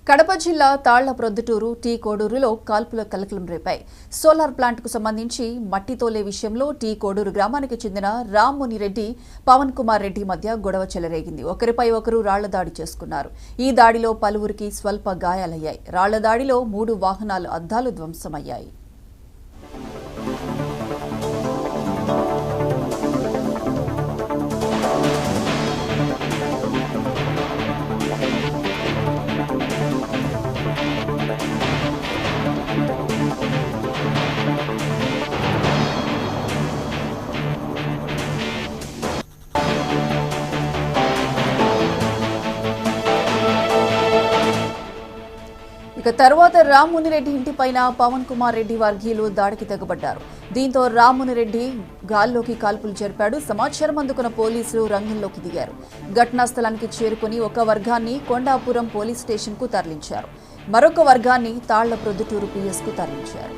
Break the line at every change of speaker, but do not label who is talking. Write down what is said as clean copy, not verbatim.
కడప జిల్లా తాళ్ల ప్రొద్దుటూరు టీ కోడూరులో కాల్పుల కలకలం రేపాయి. సోలార్ ప్లాంట్ కు సంబంధించి మట్టి తోలే విషయంలో టీ కోడూరు గ్రామానికి చెందిన రామ్మునిరెడ్డి, పవన్ కుమార్ రెడ్డి మధ్య గొడవ చెలరేగింది. ఒకరిపై ఒకరు రాళ్ల దాడి చేసుకున్నారు. ఈ దాడిలో పలువురికి స్వల్ప గాయాలయ్యాయి. రాళ్ల దాడిలో 3 వాహనాల అద్దాలు ధ్వంసమయ్యాయి. ఇక తర్వాత రామ్మునిరెడ్డి ఇంటిపైన పవన్ కుమార్ రెడ్డి వర్గీయులు దాడికి తెగబడ్డారు. దీంతో రామ్మునిరెడ్డి గాల్లోకి కాల్పులు జరిపాడు. సమాచారం అందుకున్న పోలీసులు రంగంలోకి దిగారు. ఘటనా స్థలానికి చేరుకుని ఒక వర్గాన్ని కొండాపురం పోలీస్ స్టేషన్ కు తరలించారు. మరొక వర్గాన్ని తాళ్ల ప్రొద్దుటూరు PS కు తరలించారు.